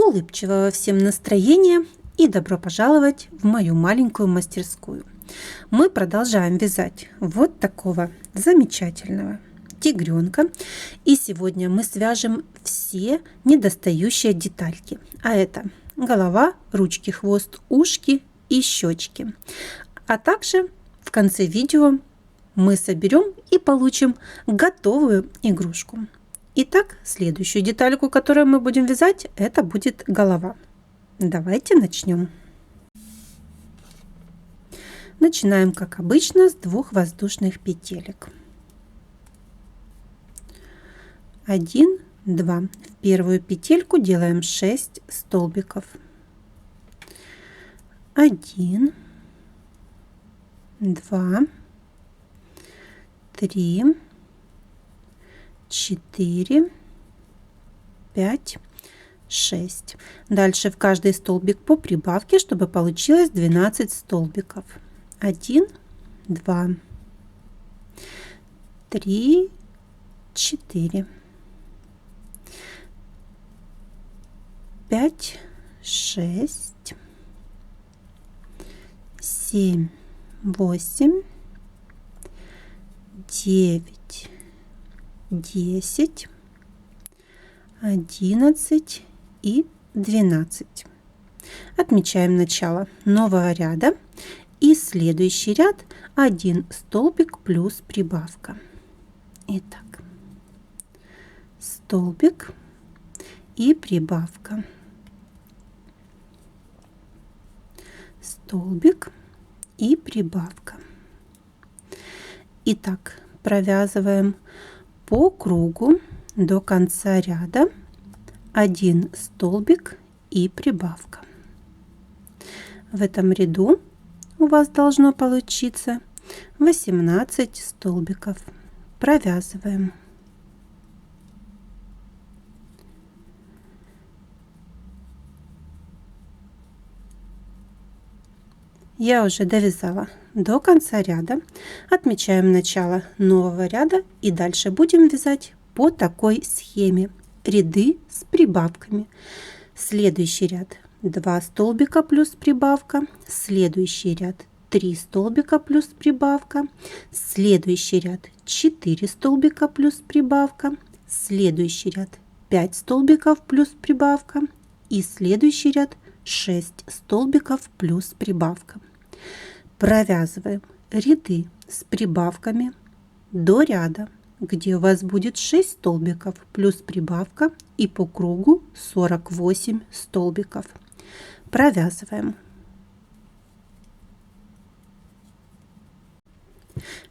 Улыбчивого всем настроения и добро пожаловать в мою маленькую мастерскую. Мы продолжаем вязать вот такого замечательного тигренка. И сегодня мы свяжем все недостающие детальки. А это голова, ручки, хвост, ушки и щечки. А также в конце видео мы соберем и получим готовую игрушку. Итак, следующую детальку, которую мы будем вязать, это будет голова. Давайте начнем. Начинаем, как обычно, с 2 воздушных петелек. 1, 2. В первую петельку делаем 6 столбиков. 1, 2, 3, 4, 5, 6. Дальше в каждый столбик по прибавке, чтобы получилось 12 столбиков. 1, 2, 3, 4, 5, 6, 7, 8, 9, 10, 11 и 12. Отмечаем начало нового ряда и следующий ряд 1 столбик плюс прибавка. Итак, столбик и прибавка, столбик и прибавка. Итак, провязываем по кругу до конца ряда 1 столбик и прибавка. В этом ряду у вас должно получиться 18 столбиков. Провязываем. Я уже довязала до конца ряда. Отмечаем начало нового ряда и дальше будем вязать по такой схеме. Ряды с прибавками. Следующий ряд 2 столбика плюс прибавка. Следующий ряд 3 столбика плюс прибавка. Следующий ряд 4 столбика плюс прибавка. Следующий ряд 5 столбиков плюс прибавка. И следующий ряд 6 столбиков плюс прибавка. Провязываем ряды с прибавками до ряда, где у вас будет 6 столбиков плюс прибавка и по кругу 48 столбиков. Провязываем.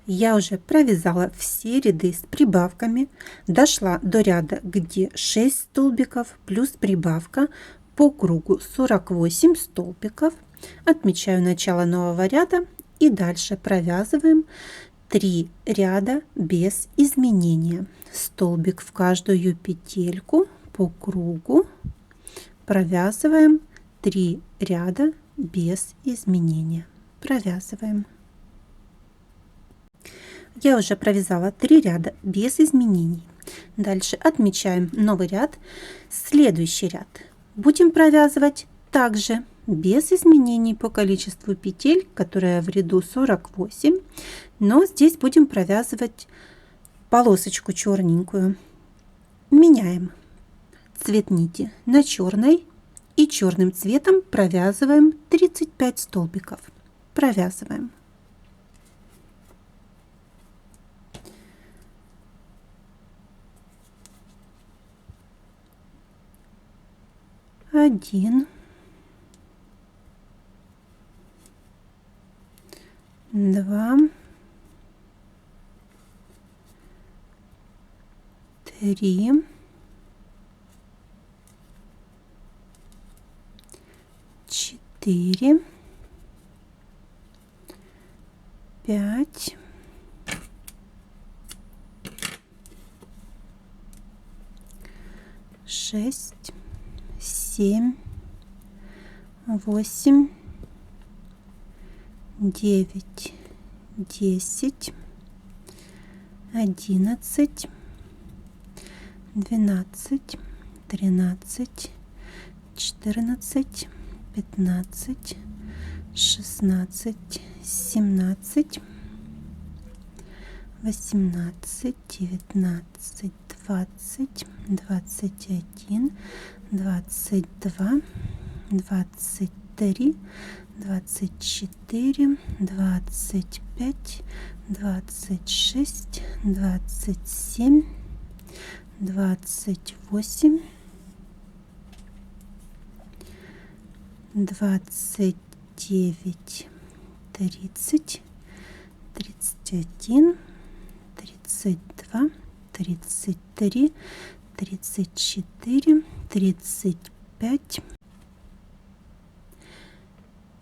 Я уже провязала все ряды с прибавками, дошла до ряда, где 6 столбиков плюс прибавка, по кругу 48 столбиков. Отмечаю начало нового ряда и дальше провязываем 3 ряда без изменения. Столбик в каждую петельку по кругу. Провязываем 3 ряда без изменения. Провязываем. Я уже провязала 3 ряда без изменений. Дальше отмечаем новый ряд. Следующий ряд будем провязывать также без изменений по количеству петель, которая в ряду 48, но здесь будем провязывать полосочку черненькую. Меняем цвет нити на черный и черным цветом провязываем 35 столбиков. Провязываем. Один, 2, 3, 4, 5, 6, 7, 8, 9, 10, 11, 12, 13, 14, 15, 16, 17, 18, 19, 20, 21, 22, 23, 24, 25, 26, 27, 28, 29, 30, 31, 32, 33, 34, 35.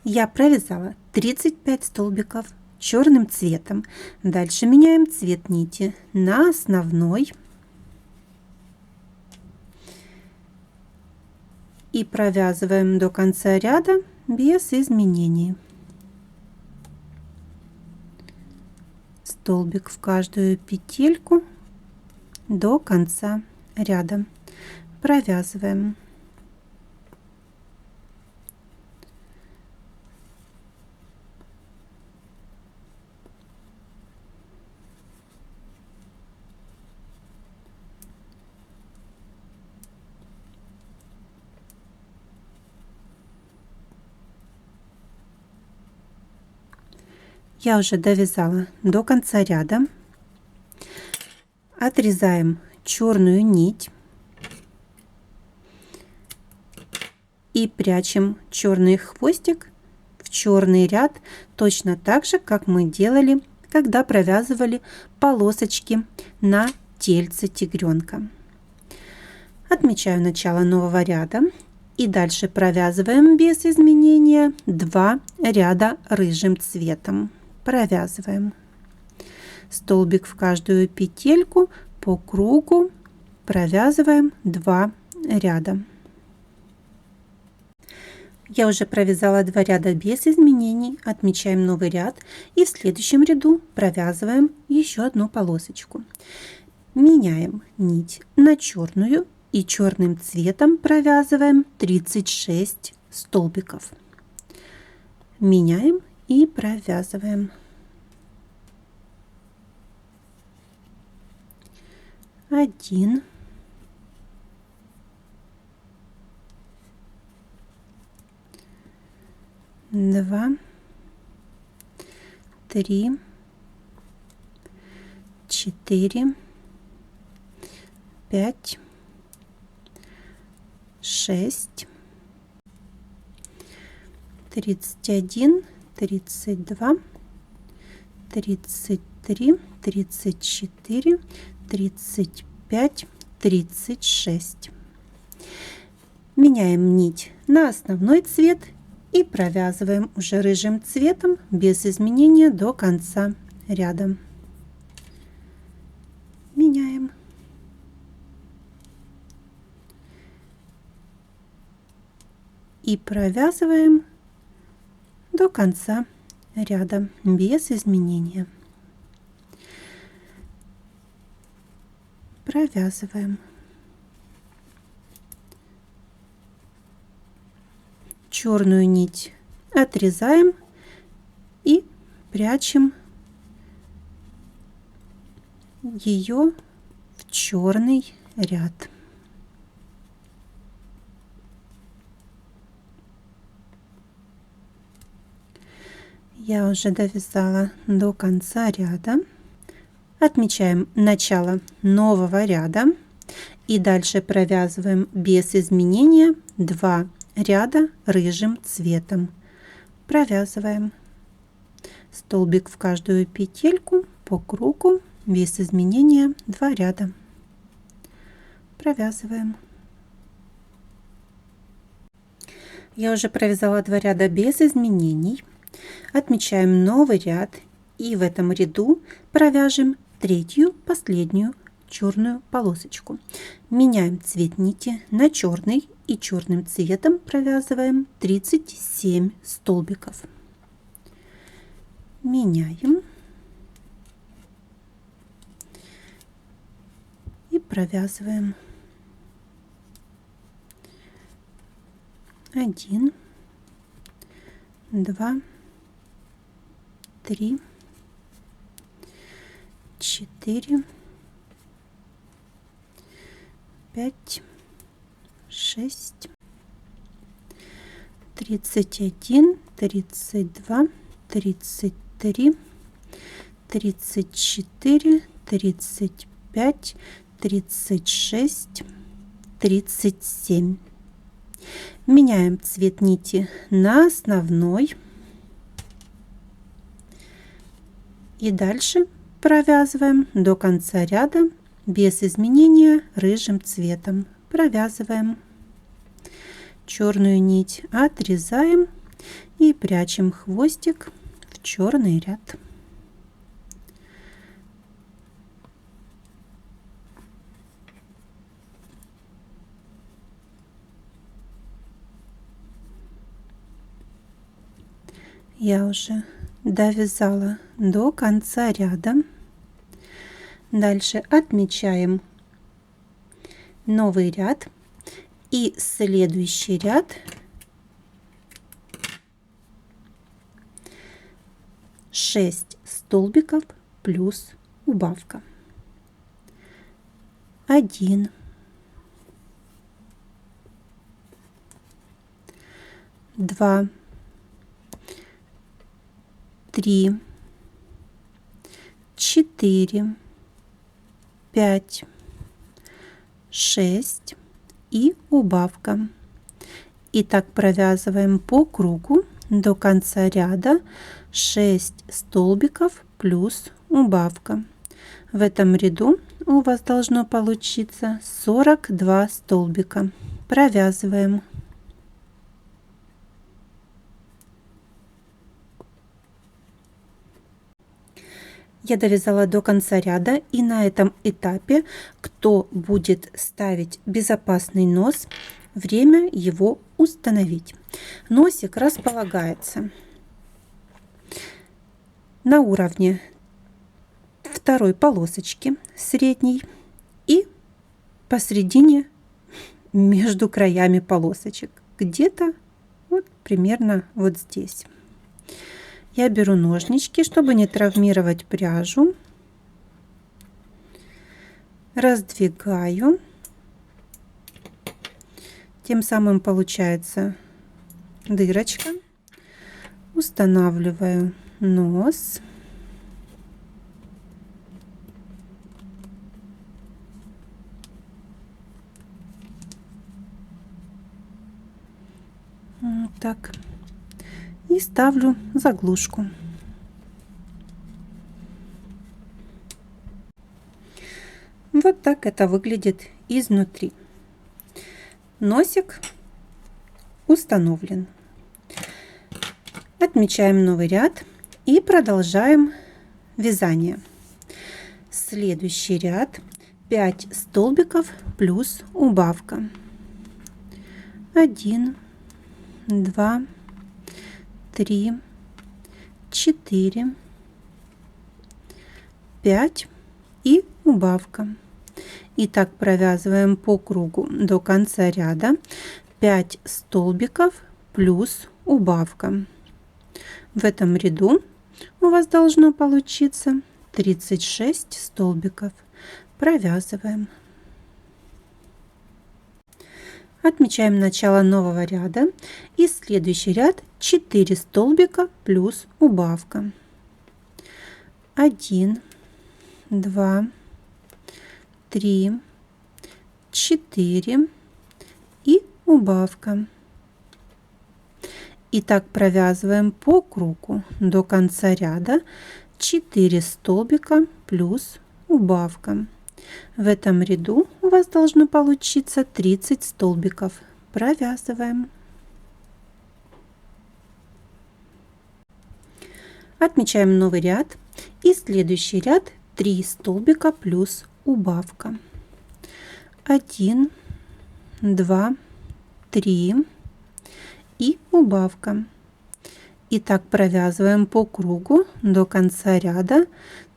Я провязала 35 столбиков черным цветом. Дальше меняем цвет нити на основной и провязываем до конца ряда без изменений. Столбик в каждую петельку до конца ряда. Провязываем. Я уже довязала до конца ряда. Отрезаем черную нить и прячем черный хвостик в черный ряд, точно так же, как мы делали, когда провязывали полосочки на тельце тигренка. Отмечаю начало нового ряда и дальше провязываем без изменения 2 ряда рыжим цветом. Провязываем столбик в каждую петельку по кругу, провязываем 2 ряда. Я уже провязала 2 ряда без изменений, отмечаем новый ряд и в следующем ряду провязываем еще одну полосочку. Меняем нить на черную и черным цветом провязываем 36 столбиков. Меняем и провязываем. 1, 2, 3, 4, 5, 6, 31, 32, 33, 34, 35, 36. Меняем нить на основной цвет и провязываем уже рыжим цветом без изменения до конца ряда. Меняем. И провязываем до конца ряда без изменения. Провязываем. Черную нить отрезаем и прячем ее в черный ряд. Я уже довязала до конца ряда. Отмечаем начало нового ряда и дальше провязываем без изменения 2 ряда рыжим цветом. Провязываем столбик в каждую петельку по кругу без изменения 2 ряда. Провязываем. Я уже провязала 2 ряда без изменений. Отмечаем новый ряд и в этом ряду провяжем 3-ю последнюю черную полосочку. Меняем цвет нити на черный и черным цветом провязываем 37 столбиков. Меняем и провязываем. 1, 2, 3, 4, 5, 6, 31, 32, 33, 34, 35, 36, 37. Меняем цвет нити на основной. И дальше провязываем до конца ряда без изменения рыжим цветом. Провязываем черную нить, отрезаем и прячем хвостик в черный ряд. Я уже довязала до конца ряда. Дальше отмечаем новый ряд и следующий ряд шесть столбиков плюс убавка. 1, 2, 3, 4, 5, 6 и убавка. И так провязываем по кругу до конца ряда 6 столбиков плюс убавка. В этом ряду у вас должно получиться 42 столбика. Провязываем. Я довязала до конца ряда, и на этом этапе, кто будет ставить безопасный нос, время его установить. Носик располагается на уровне второй полосочки средней и посередине между краями полосочек, где-то вот примерно вот здесь. Я беру ножнички, чтобы не травмировать пряжу. Раздвигаю. Тем самым получается дырочка. Устанавливаю нос. Вот так. И ставлю заглушку. Вот так это выглядит изнутри. Носик установлен. Отмечаем новый ряд и продолжаем вязание. Следующий ряд 5 столбиков плюс убавка. 1, 2, 3, 4, 5 и убавка. И так провязываем по кругу до конца ряда 5 столбиков плюс убавка. В этом ряду у вас должно получиться 36 столбиков. Провязываем. Отмечаем начало нового ряда и следующий ряд 4 столбика плюс убавка. 1, 2, 3, 4 и убавка. И так провязываем по кругу до конца ряда 4 столбика плюс убавка. В этом ряду у вас должно получиться 30 столбиков. Провязываем. Отмечаем новый ряд и следующий ряд 3 столбика плюс убавка. 1, 2, 3 и убавка. И так провязываем по кругу до конца ряда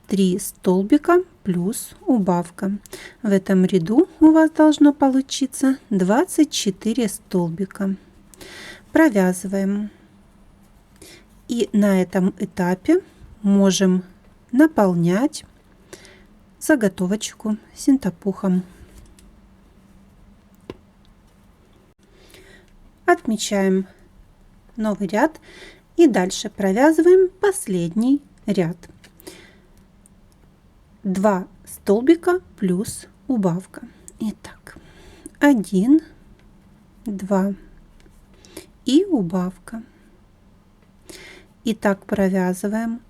3 столбика плюс убавка. В этом ряду у вас должно получиться 24 столбика. Провязываем. И на этом этапе можем наполнять заготовочку синтопухом. Отмечаем новый ряд и дальше провязываем последний ряд. 2 столбика плюс убавка. Итак, 1, 2 и убавка. И так провязываем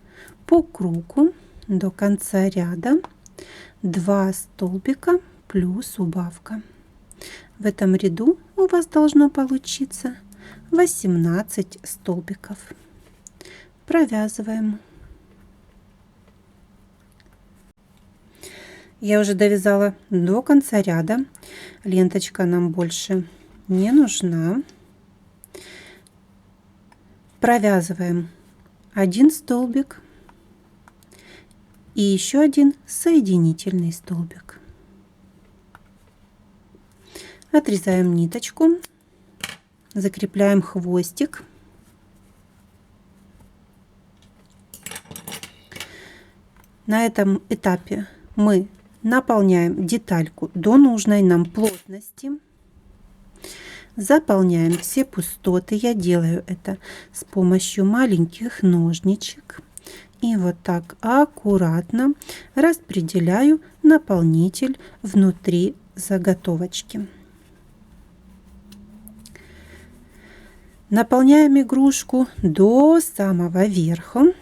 по кругу до конца ряда. 2 столбика плюс убавка. В этом ряду у вас должно получиться 18 столбиков. Провязываем. Я уже довязала до конца ряда. Ленточка нам больше не нужна. Провязываем 1 столбик и еще один соединительный столбик. Отрезаем ниточку, закрепляем хвостик. На этом этапе мы наполняем детальку до нужной нам плотности. Заполняем все пустоты. Я делаю это с помощью маленьких ножничек. И вот так аккуратно распределяю наполнитель внутри заготовочки. Наполняем игрушку до самого верха.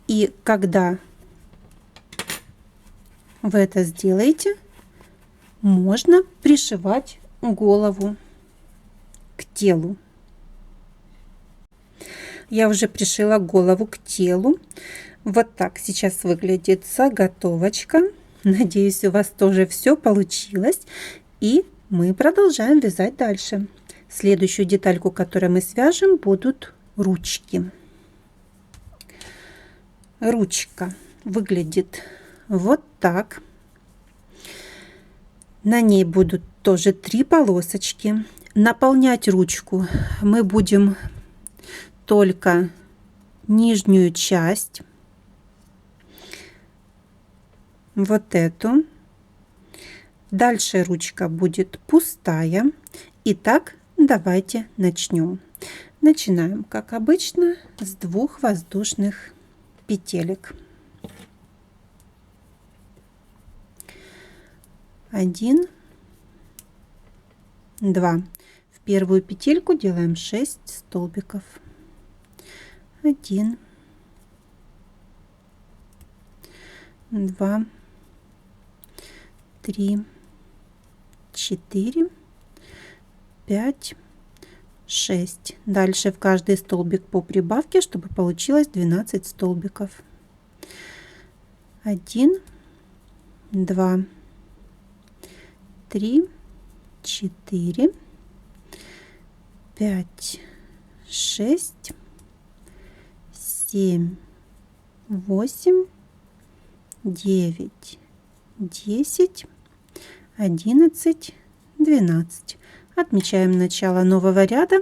И когда вы это сделаете, можно пришивать голову к телу. Я уже пришила голову к телу. Вот так сейчас выглядит заготовочка. Надеюсь, у вас тоже все получилось. И мы продолжаем вязать дальше. Следующую детальку, которую мы свяжем, будут ручки. Ручка выглядит вот так. На ней будут тоже 3 полосочки. Наполнять ручку мы будем только нижнюю часть, вот эту. Дальше ручка будет пустая. Итак, давайте начнем. Начинаем, как обычно, с 2 воздушных петелек. 1, 2. В первую петельку делаем 6 столбиков. 1, 2, 3, 4, 5, 6. Дальше в каждый столбик по прибавке, чтобы получилось 12 столбиков. 1, 2, 3, 4, 5, 6, 7, 8, 9, 10, 11, 12. Отмечаем начало нового ряда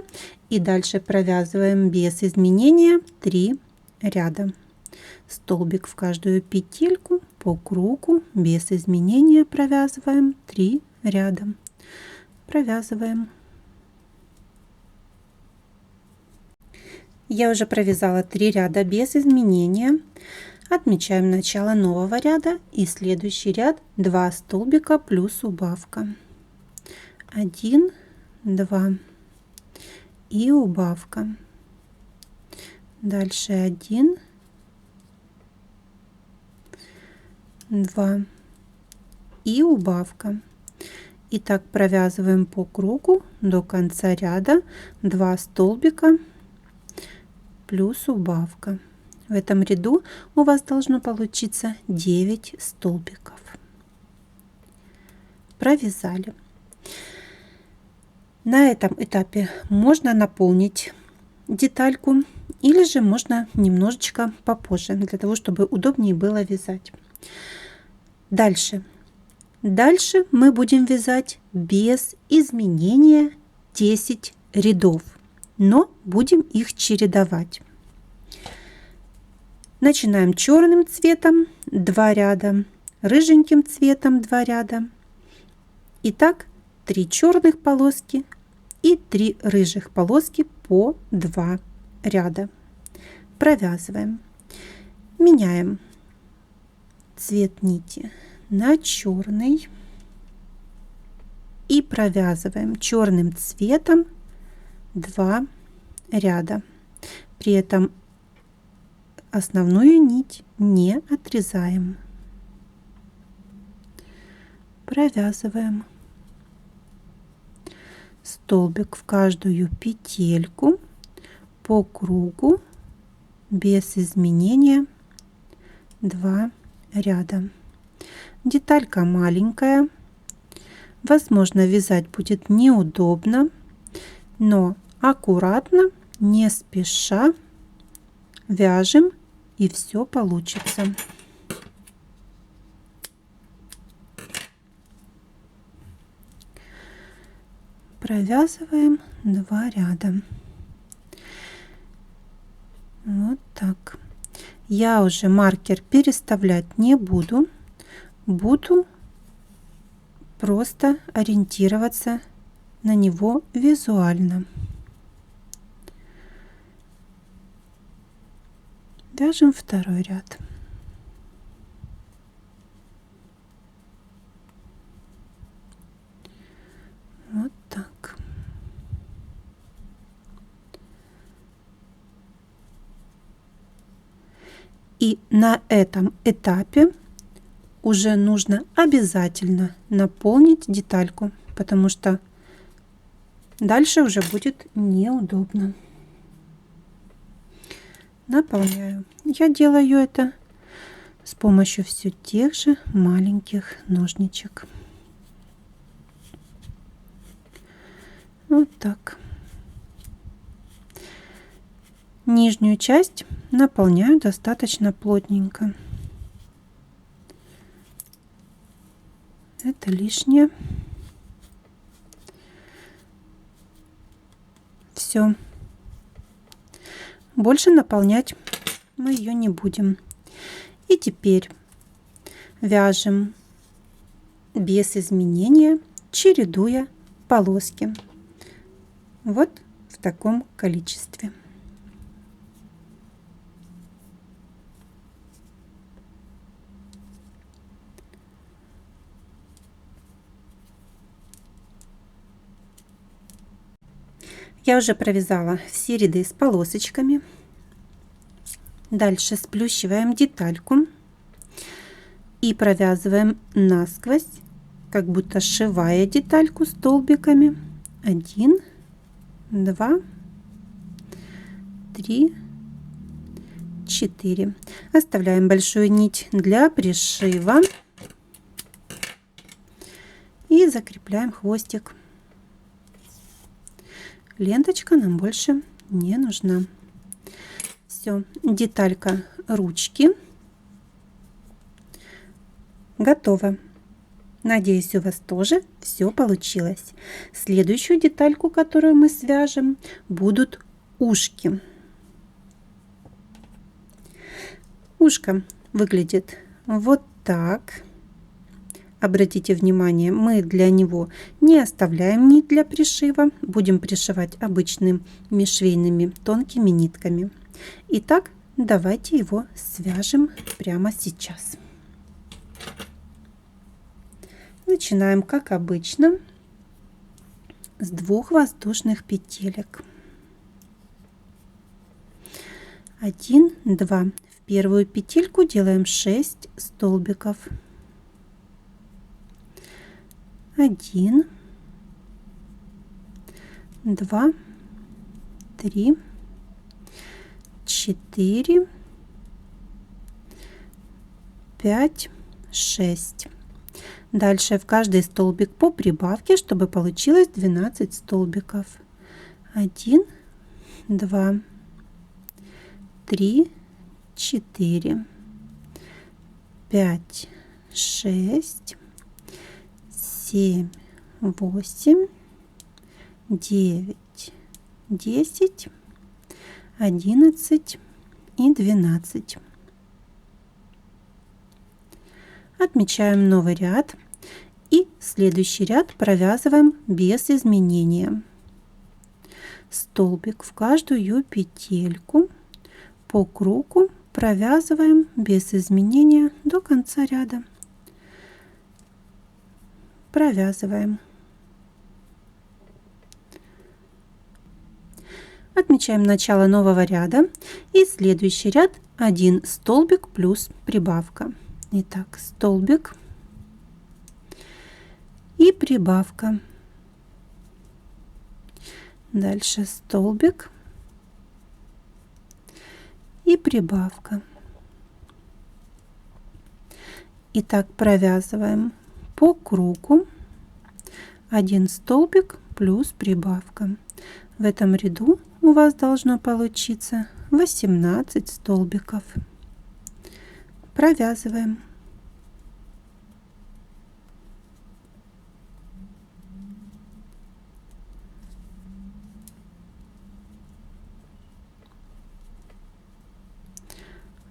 и дальше провязываем без изменения 3 ряда. Столбик в каждую петельку по кругу без изменения провязываем 3 ряда. Провязываем. Я уже провязала 3 ряда без изменения. Отмечаем начало нового ряда и следующий ряд 2 столбика плюс убавка. 1, 2 и убавка. Дальше 1, 2 и убавка. И так провязываем по кругу до конца ряда 2 столбика плюс убавка. В этом ряду у вас должно получиться 9 столбиков. Провязали. На этом этапе можно наполнить детальку или же можно немножечко попозже, для того, чтобы удобнее было вязать. Дальше Дальше мы будем вязать без изменения 10 рядов, но будем их чередовать. Начинаем черным цветом 2 ряда, рыженьким цветом 2 ряда. Итак, 3 черных полоски и 3 рыжих полоски по 2 ряда. Провязываем. Меняем цвет нити на черный и провязываем черным цветом 2 ряда. При этом основную нить не отрезаем. Провязываем столбик в каждую петельку по кругу без изменения 2 ряда. Деталька маленькая, возможно, вязать будет неудобно, но аккуратно, не спеша вяжем, и все получится. Провязываем 2 ряда. Вот так. Я уже маркер переставлять не буду. Буду просто ориентироваться на него визуально. Вяжем 2 ряд. Вот так. И на этом этапе уже нужно обязательно наполнить детальку, потому что дальше уже будет неудобно. Наполняю. Я делаю это с помощью все тех же маленьких ножничек. Вот так. Нижнюю часть наполняю достаточно плотненько. Это лишнее. Все. Больше наполнять мы ее не будем. И теперь вяжем без изменения, чередуя полоски. Вот в таком количестве. Я уже провязала все ряды с полосочками. Дальше сплющиваем детальку и провязываем насквозь, как будто сшивая детальку столбиками. 1, 2, 3, 4. Оставляем большую нить для пришива и закрепляем хвостик. Ленточка нам больше не нужна. Все, деталька ручки готова. Надеюсь, у вас тоже все получилось. Следующую детальку, которую мы свяжем, будут ушки. Ушко выглядит вот так. Обратите внимание, мы для него не оставляем нить для пришива. Будем пришивать обычными межшвейными тонкими нитками. Итак, давайте его свяжем прямо сейчас. Начинаем, как обычно, с 2 воздушных петелек. 1, 2. В первую петельку делаем 6 столбиков. 1, 2, 3, 4, 5, 6. Дальше в каждый столбик по прибавке, чтобы получилось 12 столбиков. 1, 2, 3, 4, 5, 6, 7, 8, 9, 10, 11 и 12. Отмечаем новый ряд и следующий ряд провязываем без изменения. Столбик в каждую петельку, по кругу провязываем без изменения до конца ряда. Провязываем. Отмечаем начало нового ряда и следующий ряд 1 столбик плюс прибавка. Итак, столбик и прибавка. Дальше столбик и прибавка. Итак, провязываем по кругу 1 столбик плюс прибавка. В этом ряду у вас должно получиться 18 столбиков. Провязываем.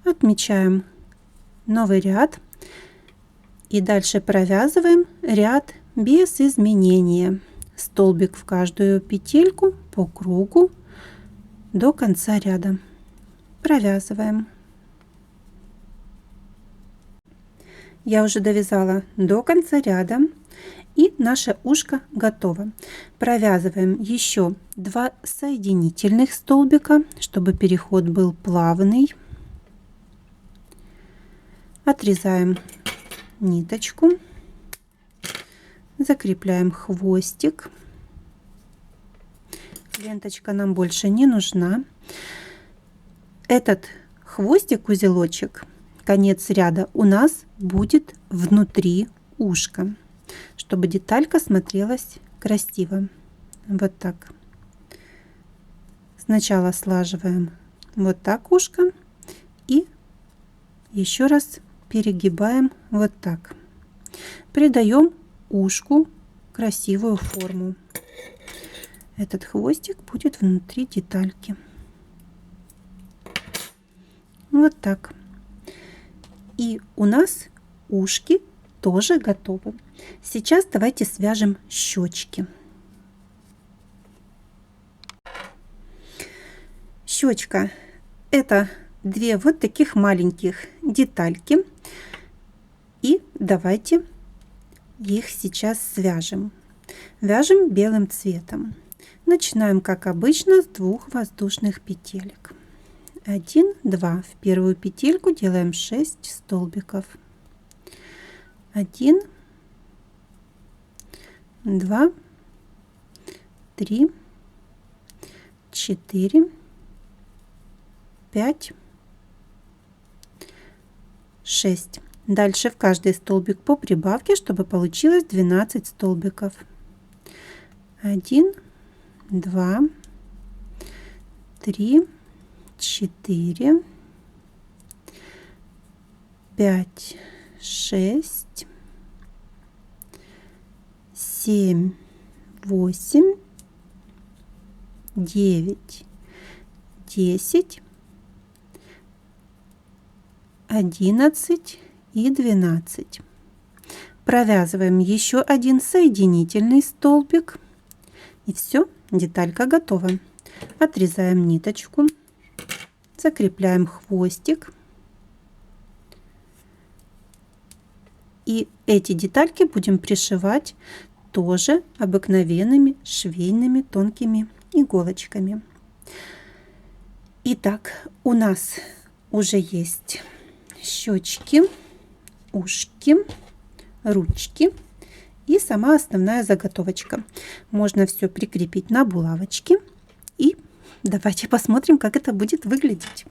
Отмечаем новый ряд и дальше провязываем ряд без изменения. Столбик в каждую петельку по кругу до конца ряда. Провязываем. Я уже довязала до конца ряда и наше ушко готово. Провязываем еще 2 соединительных столбика, чтобы переход был плавный. Отрезаем ниточку, закрепляем хвостик. Ленточка нам больше не нужна. Этот хвостик, узелочек, конец ряда у нас будет внутри ушка, чтобы деталька смотрелась красиво. Вот так. Сначала слаживаем вот так ушко и еще раз перегибаем вот так. Придаем ушку красивую форму. Этот хвостик будет внутри детальки. Вот так. И у нас ушки тоже готовы. Сейчас давайте свяжем щечки. Щечка — это 2 вот таких маленьких детальки. И давайте их сейчас свяжем. Вяжем белым цветом. Начинаем, как обычно, с 2 воздушных петелек. 1, 2. В первую петельку делаем 6 столбиков. 1, 2, 3, 4, 5, 6. Дальше в каждый столбик по прибавке, чтобы получилось 12 столбиков. 1, 2, 3, 4, 5, 6, 7, 8, 9, 10, 11 и 12. Провязываем еще 1 соединительный столбик. И все, деталька готова. Отрезаем ниточку, закрепляем хвостик. И эти детальки будем пришивать тоже обыкновенными швейными тонкими иголочками. Итак, у нас уже есть щечки, ушки, ручки и сама основная заготовочка. Можно все прикрепить на булавочки. И давайте посмотрим, как это будет выглядеть.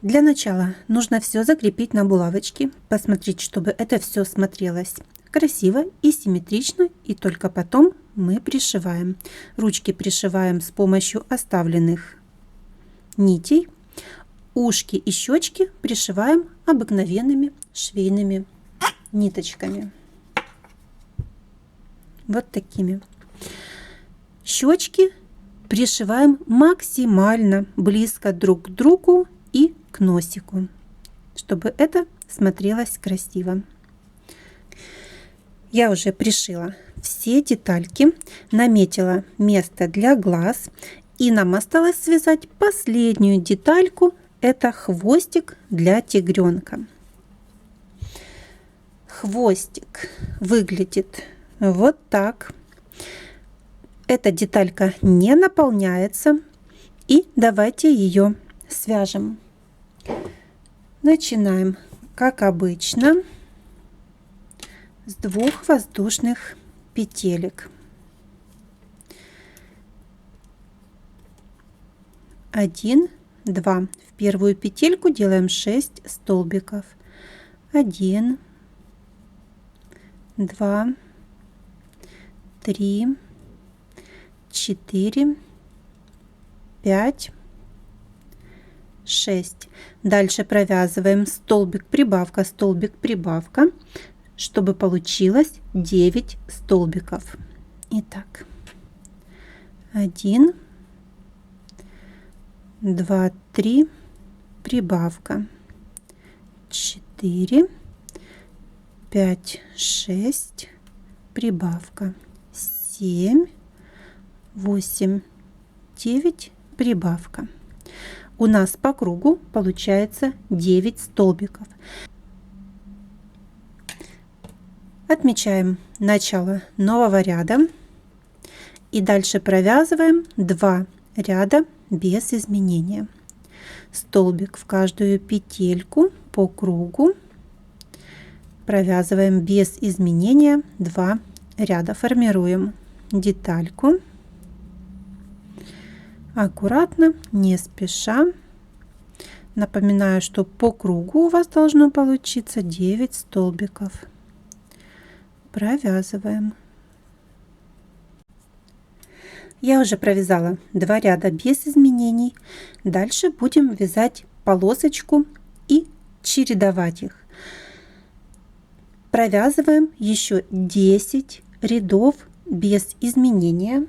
Для начала нужно все закрепить на булавочке, посмотреть, чтобы это все смотрелось красиво и симметрично, и только потом мы пришиваем. Ручки пришиваем с помощью оставленных нитей. Ушки и щечки пришиваем обыкновенными швейными ниточками. Вот такими. Щечки пришиваем максимально близко друг к другу и к носику, чтобы это смотрелось красиво. Я уже пришила все детальки, наметила место для глаз, и нам осталось связать последнюю детальку. Это хвостик для тигренка. Хвостик выглядит вот так. Эта деталька не наполняется, и давайте ее свяжем. Начинаем, как обычно, с 2 воздушных петелек. 1, 2. В первую петельку делаем 6 столбиков. 1, 2, 3, 4, 5, 6. Дальше провязываем столбик, прибавка, столбик, прибавка, чтобы получилось 9 столбиков. Итак, 1, 2, 3, прибавка, 4, 5, 6, прибавка, 7, 8, 9, прибавка. У нас по кругу получается 9 столбиков. Отмечаем начало нового ряда и дальше провязываем 2 ряда без изменения. Столбик в каждую петельку по кругу. Провязываем без изменения 2 ряда. Формируем детальку. Аккуратно, не спеша. Напоминаю, что по кругу у вас должно получиться 9 столбиков. Провязываем. Я уже провязала 2 ряда без изменений. Дальше будем вязать полосочку и чередовать их. Провязываем еще 10 рядов без изменения,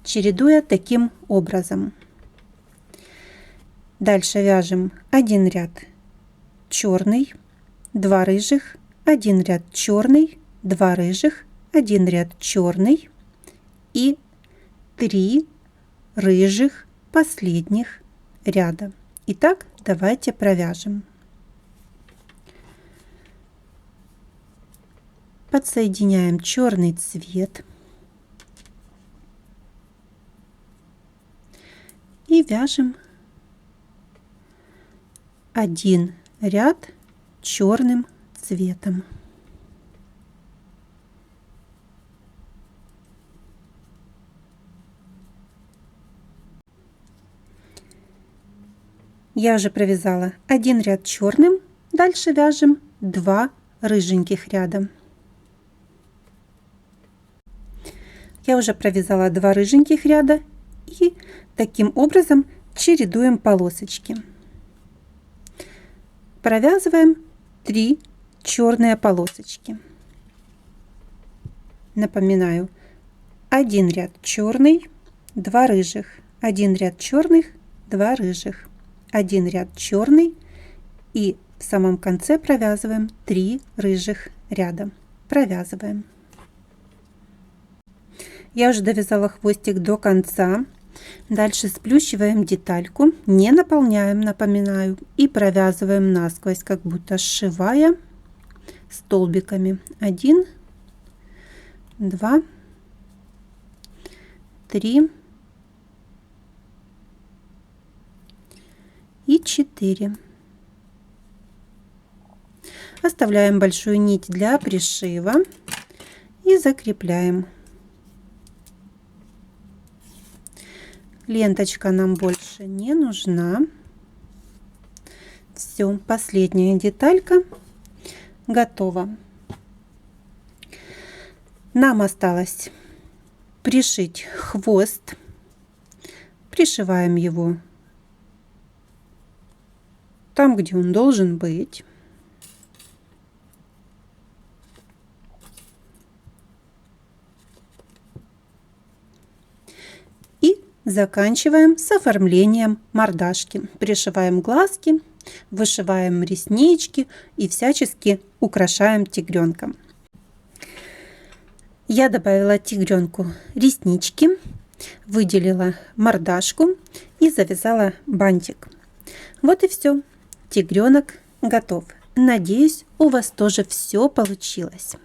чередуя таким образом. Дальше вяжем 1 ряд черный, 2 рыжих, 1 ряд черный, 2 рыжих, 1 ряд черный и 3 рыжих последних ряда. Итак, давайте провяжем. Подсоединяем черный цвет и вяжем 1 ряд черным цветом. Я уже провязала 1 ряд черным, дальше вяжем 2 рыженьких ряда. Я уже провязала 2 рыженьких ряда и таким образом чередуем полосочки. Провязываем 3 черные полосочки. Напоминаю, 1 ряд черный, 2 рыжих, 1 ряд черных, 2 рыжих, 1 ряд черный и в самом конце провязываем 3 рыжих ряда. Провязываем. Я уже довязала хвостик до конца. Дальше сплющиваем детальку, не наполняем, напоминаю, и провязываем насквозь, как будто сшивая столбиками. 1, 2, 3 и 4. Оставляем большую нить для пришива и закрепляем. Ленточка нам больше не нужна. Все, последняя деталька готова. Нам осталось пришить хвост. Пришиваем его там, где он должен быть. Заканчиваем с оформлением мордашки. Пришиваем глазки, вышиваем реснички и всячески украшаем тигренка. Я добавила тигренку реснички, выделила мордашку и завязала бантик. Вот и все. Тигренок готов. Надеюсь, у вас тоже все получилось.